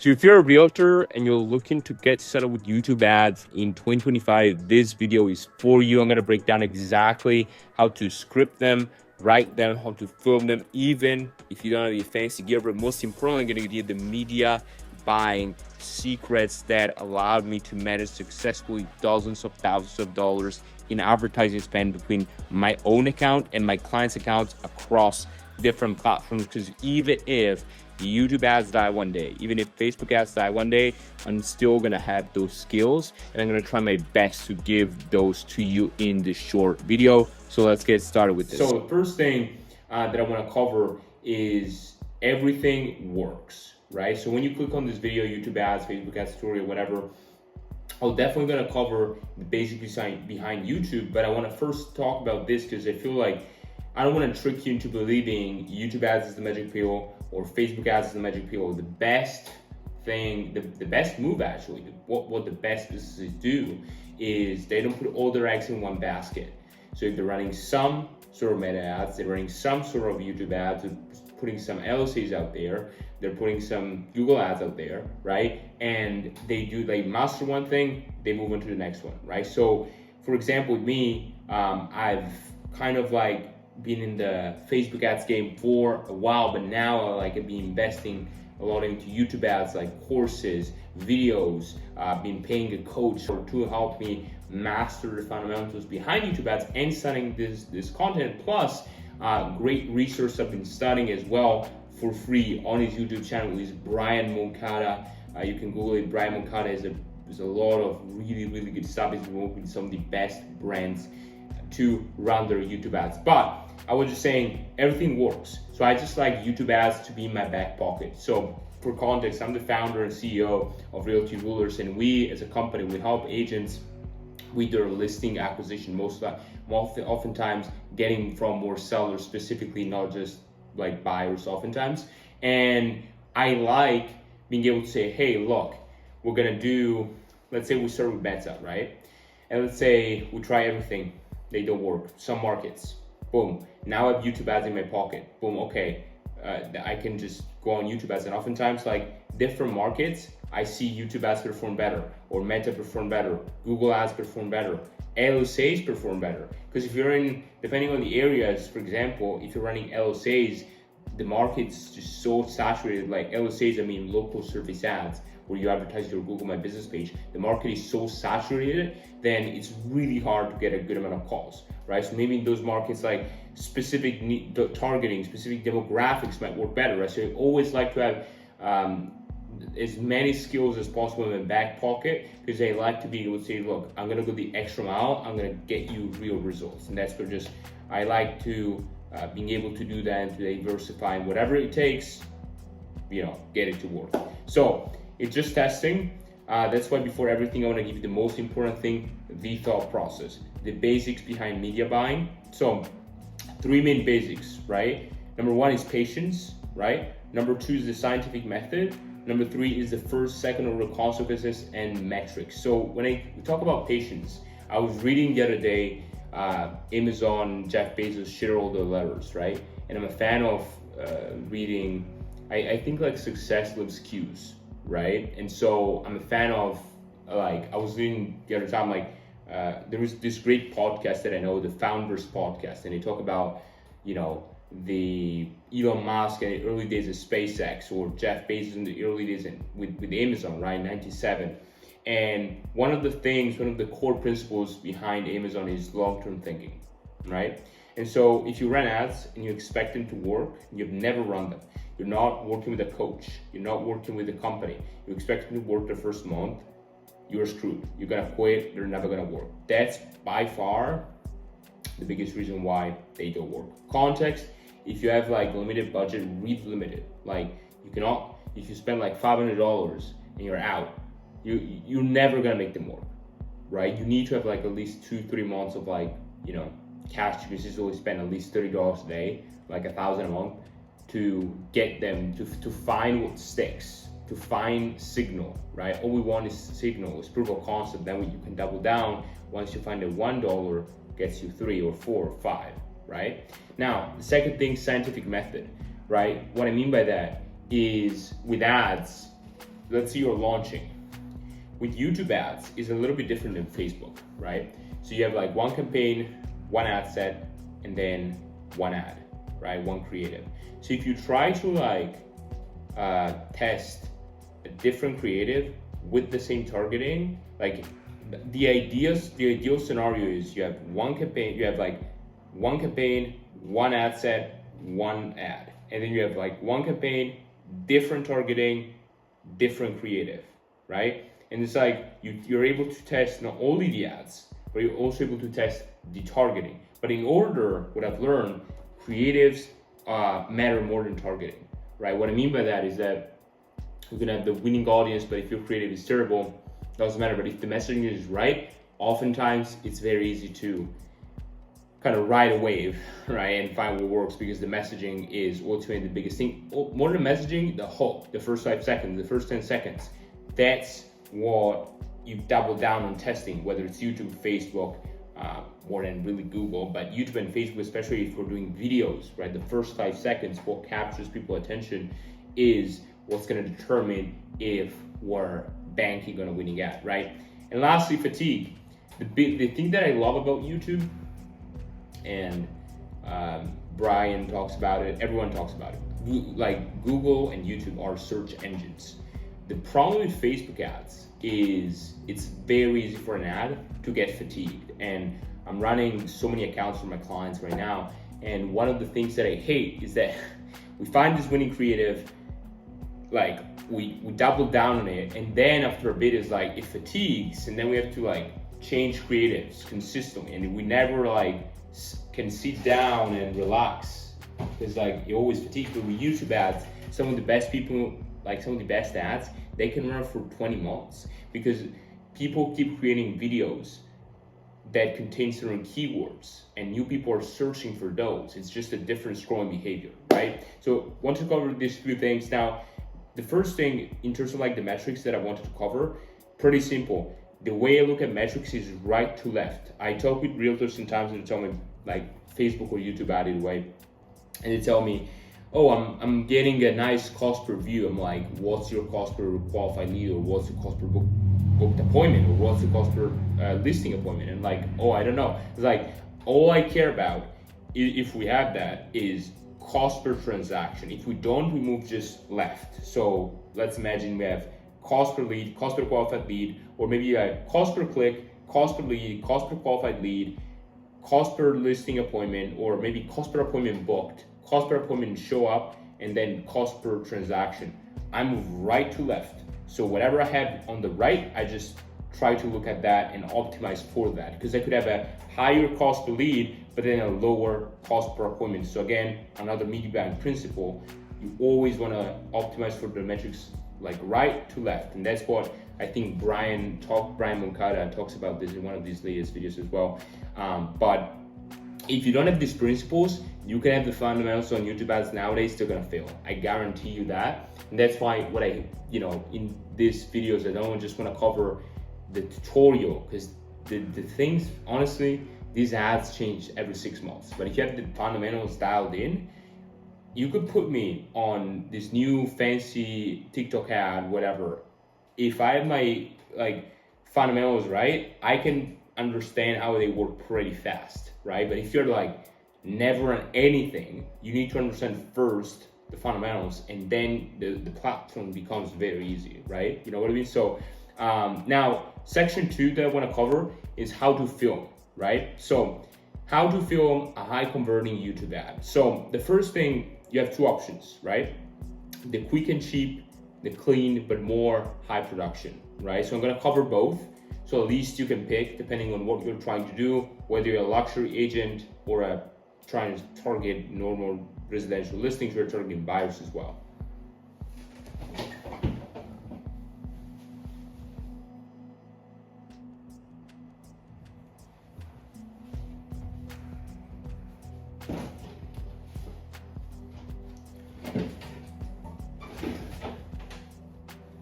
So if you're a realtor and you're looking to get set up with YouTube ads in 2025, this video is for you. I'm going to break down exactly how to script them, write them, how to film them, even if you don't have the fancy gear. But most importantly, I'm going to give you the media buying secrets that allowed me to manage successfully dozens of thousands of dollars in advertising spend between my own account and my clients' accounts across different platforms. Because even if YouTube ads die one day, even if Facebook ads die one day, I'm still gonna have those skills and I'm gonna try my best to give those to you in this short video. So let's get started with this. So the first thing that I wanna cover is everything works, right? So when you click on this video, YouTube ads, Facebook ads tutorial, whatever, I'm definitely gonna cover the basic design behind YouTube, but I wanna first talk about this because I feel like I don't want to trick you into believing YouTube ads is the magic pill or Facebook ads is the magic pill. The best thing, the best move actually, what the best businesses do is they don't put all their eggs in one basket. So if they're running some sort of meta ads, they're running some sort of YouTube ads, they're putting some LLCs out there, they're putting some Google ads out there, right? And they master one thing, they move on to the next one, right? So for example, with me, I've kind of like been in the Facebook ads game for a while, but now I've been investing a lot into YouTube ads, like courses, videos, been paying a coach to help me master the fundamentals behind YouTube ads and studying this content. Plus, great resource I've been studying as well for free on his YouTube channel is Brian Moncada. You can Google it. Brian Moncada is a lot of really good stuff. He's been working with some of the best brands to run their YouTube ads. But I was just saying everything works. So I just like YouTube ads to be in my back pocket. So for context, I'm the founder and CEO of Realty Rulers, and we as a company, we help agents with their listing acquisition, oftentimes getting from more sellers specifically, not just like buyers oftentimes. And I like being able to say, hey, look, we're gonna do, let's say we start with bets out, right? And let's say we try everything. They don't work. Some markets, boom. Now I have YouTube ads in my pocket. Boom, okay. I can just go on YouTube ads. And oftentimes, like different markets, I see YouTube ads perform better, or Meta perform better, Google ads perform better, LSAs perform better. Because if you're in, depending on the areas, for example, if you're running LSAs, the market's just so saturated. Like LSAs, I mean local service ads, where you advertise your Google My Business page, the market is so saturated, then it's really hard to get a good amount of calls, right? So maybe in those markets, like specific targeting, specific demographics might work better, right? So I always like to have as many skills as possible in my back pocket, because I like to be able to say, look, I'm gonna go the extra mile, I'm gonna get you real results. And that's where I like to being able to do that and to diversify whatever it takes, get it to work. So it's just testing. That's why before everything, I want to give you the most important thing, the thought process, the basics behind media buying. So 3 main basics, right? Number 1 is patience, right? Number 2 is the scientific method. Number 3 is the first, second order consequences and metrics. So when we talk about patience, I was reading the other day, Amazon, Jeff Bezos shareholder letters, right? And I'm a fan of reading, I think like success leaves cues, right? And so I'm a fan of, I was reading the other time, there was this great podcast that I know, the Founders podcast, and they talk about, the Elon Musk in the early days of SpaceX, or Jeff Bezos in the early days with Amazon, right, 97. And one of the core principles behind Amazon is long-term thinking, right? And so if you run ads and you expect them to work, you've never run them. You're not working with a coach. You're not working with a company. You expect them to work the first month, you're screwed. You're gonna quit, they're never gonna work. That's by far the biggest reason why they don't work. Context, if you have limited budget, read limited. You cannot, if you spend $500 and you're out, you're never gonna make them work, right? You need to have at least 2-3 months of cash to consistently spend at least $30 a day, $1,000 a month, to get them to find what sticks, to find signal, right? All we want is signal, it's proof of concept. Then you can double down once you find that $1 gets you 3 or 4 or 5, right? Now, the second thing, scientific method, right? What I mean by that is with ads, let's say you're launching. With YouTube ads, it's a little bit different than Facebook, right? So you have like one campaign, one ad set, and then one ad, right? One creative. So if you try to like test a different creative with the same targeting, like the ideal scenario is you have one campaign, one ad set, one ad, and then you have like one campaign, different targeting, different creative, right? And it's like you're able to test not only the ads, but you're also able to test the targeting. But in order, what I've learned, creatives matter more than targeting, right? What I mean by that is that you can have the winning audience, but if your creative is terrible, it doesn't matter. But if the messaging is right, oftentimes it's very easy to kind of ride a wave, right, and find what works, because the messaging is ultimately the biggest thing. More than messaging, the hook, the first 5 seconds, the first 10 seconds, that's what you double down on testing, whether it's YouTube, Facebook, more than really Google, but YouTube and Facebook, especially if we're doing videos, right? The first 5 seconds, what captures people's attention is what's going to determine if we're banking on a winning ad, right? And lastly, fatigue. The thing that I love about YouTube, and Brian talks about it, everyone talks about it, like Google and YouTube are search engines. The problem with Facebook ads is it's very easy for an ad to get fatigued. And I'm running so many accounts for my clients right now, and one of the things that I hate is that we find this winning creative, like we double down on it, and then after a bit it's like it fatigues, and then we have to like change creatives consistently, and we never like can sit down and relax, because like you always fatigue. But with YouTube ads, some of the best people, like some of the best ads, they can run for 20 months because people keep creating videos that contain certain keywords, and new people are searching for those. It's just a different scrolling behavior, right? So I want to cover these few things. Now, the first thing in terms of like the metrics that I wanted to cover, pretty simple. The way I look at metrics is right to left. I talk with realtors sometimes and they tell me like Facebook or YouTube ad either way, and they tell me, oh, I'm getting a nice cost per view. I'm like, what's your cost per qualified lead, or what's the cost per booked appointment, or what's the cost per listing appointment? And like, oh, I don't know. It's like, all I care about, if we have that, is cost per transaction. If we don't, we move just left. So let's imagine we have cost per lead, cost per qualified lead, or maybe a cost per click, cost per lead, cost per qualified lead, cost per listing appointment, or maybe cost per appointment booked, cost per appointment show up, and then cost per transaction. I move right to left. So whatever I have on the right, I just try to look at that and optimize for that, because I could have a higher cost per lead, but then a lower cost per appointment. So again, another media buying principle, you always want to optimize for the metrics like right to left. And that's what I think Brian Moncada talks about this in one of these latest videos as well. But if you don't have these principles, you can have the fundamentals on YouTube ads nowadays, they're gonna fail. I guarantee you that. And that's why what I, in these videos, I don't just wanna cover the tutorial, because the things, honestly, these ads change every 6 months. But if you have the fundamentals dialed in, you could put me on this new fancy TikTok ad, whatever. If I have my fundamentals right, I can understand how they work pretty fast, right? But if you're like never on anything, you need to understand first the fundamentals, and then the platform becomes very easy, right? You know what I mean? So now section 2 that I want to cover is how to film, right? So how to film a high converting YouTube ad. So the first thing, you have 2 options, right? The quick and cheap, the clean but more high production, right? So I'm gonna cover both. So at least you can pick depending on what you're trying to do, whether you're a luxury agent or trying to target normal residential listings, you're targeting buyers as well.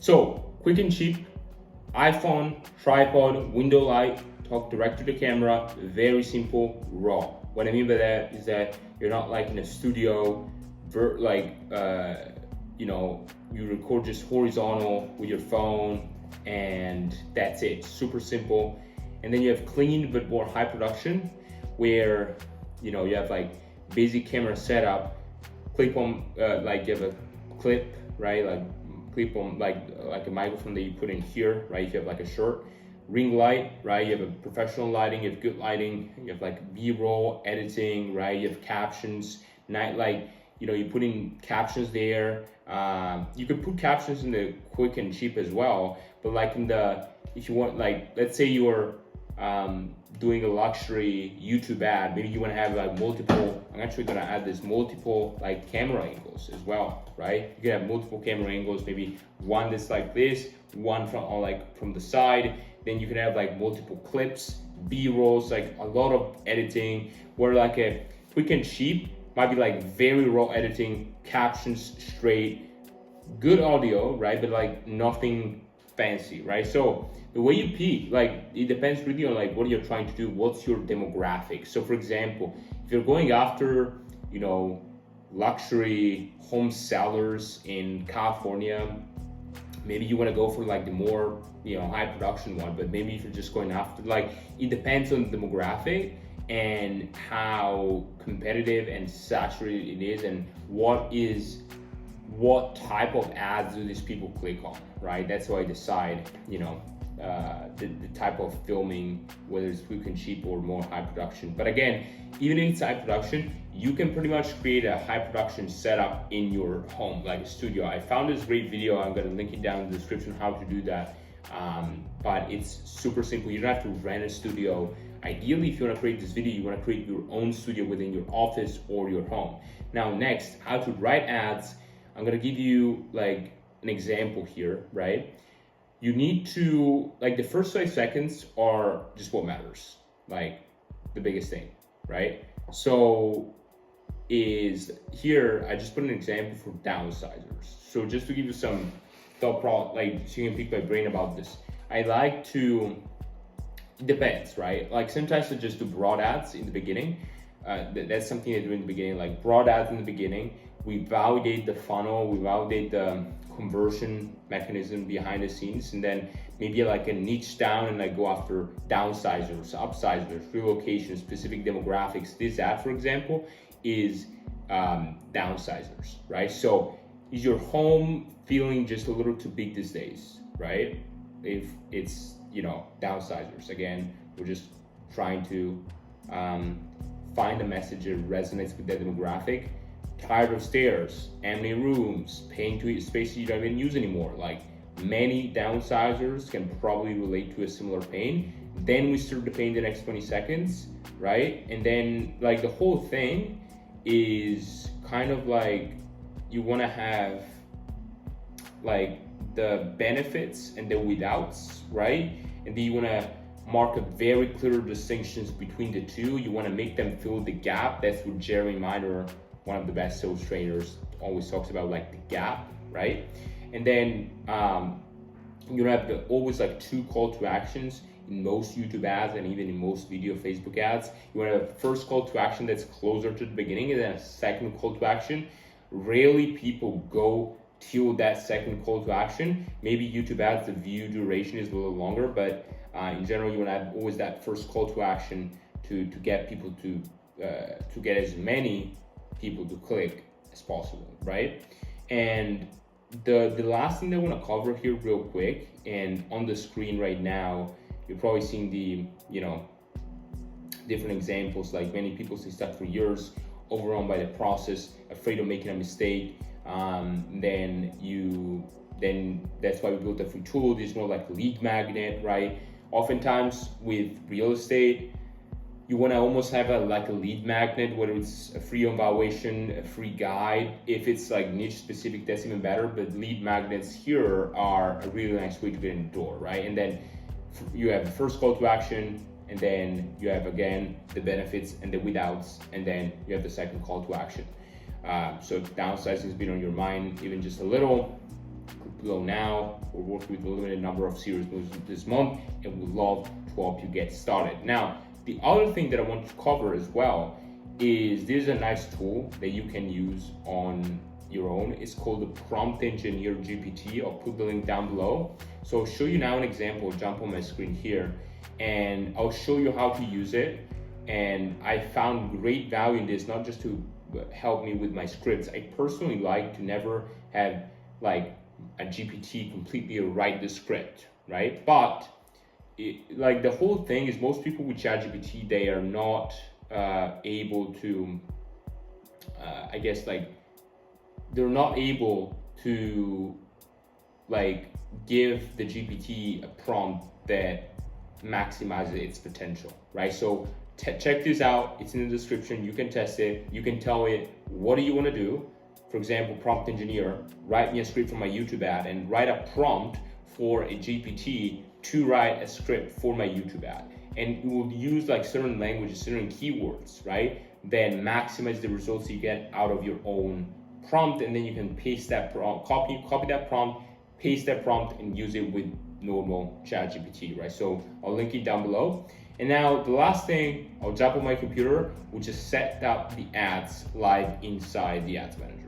So quick and cheap, iPhone, tripod, window light, talk direct to the camera, very simple, raw. What I mean by that is that you're not like in a studio, you record just horizontal with your phone, and that's it. Super simple. And then you have clean but more high production, where you have like basic camera setup. Clip on like you have a clip, right? Like clip on like a microphone that you put in here, right? If you have like a short ring light, right? You have a professional lighting, you have good lighting, you have like B-roll editing, right? You have captions, night light. You put in captions there. You could put captions in the quick and cheap as well, but like if you want, like, let's say you're doing a luxury YouTube ad, maybe you want to have like multiple, I'm actually going to add this, multiple like camera angles as well, right? You can have multiple camera angles, maybe one that's like this, one from the side. Then you can have like multiple clips, B-rolls, like a lot of editing, where like a quick and cheap might be like very raw editing, captions straight, good audio, right? But like nothing fancy, right? So the way you pick, like, it depends really on like what you're trying to do, what's your demographic. So for example, if you're going after, luxury home sellers in California, maybe you want to go for like the more, high production one. But maybe if you're just going after, like, it depends on the demographic and how competitive and saturated it is, and what type of ads do these people click on, right? That's how I decide, the type of filming, whether it's quick and cheap or more high production. But again, even if it's high production, you can pretty much create a high production setup in your home, like a studio. I found this great video, I'm gonna link it down in the description how to do that. But it's super simple. You don't have to rent a studio. Ideally, if you want to create this video, you want to create your own studio within your office or your home. Now, next, how to write ads. I'm going to give you like an example here, right? You need to, like, the first 5 seconds are just what matters, like the biggest thing, right? So here, I just put an example for downsizers. So just to give you some thought, like, so you can pick my brain about this. I like to, it depends, right? Like sometimes I just do broad ads in the beginning. That's something I do in the beginning, like broad ads in the beginning. We validate the funnel, we validate the conversion mechanism behind the scenes, and then maybe like a niche down and like go after downsizers, upsizers, relocations, specific demographics. This ad, for example, is downsizers, right? So is your home feeling just a little too big these days, right? If it's, downsizers, again, we're just trying to find a message that resonates with that demographic. Tired of stairs, empty rooms, paying to spaces you don't even use anymore. Like, many downsizers can probably relate to a similar pain. Then we start the pain the next 20 seconds, right? And then like the whole thing is kind of like, you want to have like the benefits and the without, right? And then you want to mark a very clear distinctions between the two. You want to make them fill the gap. That's what Jeremy Miner, one of the best sales trainers, always talks about, like the gap, right? And then you have always like 2 call to actions in most YouTube ads and even in most video Facebook ads. You want to have a first call to action that's closer to the beginning, and then a second call to action. Rarely people go till that second call to action. Maybe YouTube ads, the view duration is a little longer, but in general, you want to have always that first call to action to get people to get as many people to click as possible, right? And the last thing that I want to cover here real quick, and on the screen right now, you're probably seeing the different examples. Like, many people stay stuck for years, overwhelmed by the process, afraid of making a mistake. Then that's why we built a free tool. It's more like a lead magnet, right? Oftentimes with real estate, you want to almost have a lead magnet, whether it's a free evaluation, a free guide. If it's like niche specific, that's even better. But lead magnets here are a really nice way to get in the door, right? And then you have the first call to action, and then you have again the benefits and the without, and then you have the second call to action. So if downsizing has been on your mind even just a little, click below now. We're working with a limited number of series moves this month, and we'd love to help you get started. Now, the other thing that I want to cover as well is there's a nice tool that you can use on your own. It's called the Prompt Engineer GPT. I'll put the link down below. So I'll show you now an example. I'll jump on my screen here and I'll show you how to use it. And I found great value in this, not just to help me with my scripts. I personally like to never have like a GPT completely write the script, right? But like the whole thing is, most people with ChatGPT, they are not able to, I guess, like they're not able to like give the GPT a prompt that maximizes its potential, right? So check this out. It's in the description. You can test it. You can tell it, what do you want to do? For example, prompt engineer, write me a script for my YouTube ad, and write a prompt for a GPT to write a script for my YouTube ad. And it will use like certain languages, certain keywords, right? Then maximize the results you get out of your own prompt. And then you can paste that prompt, copy that prompt, paste that prompt, and use it with normal ChatGPT, right? So I'll link it down below. And now the last thing, I'll jump on my computer, which is set up the ads live inside the ads manager.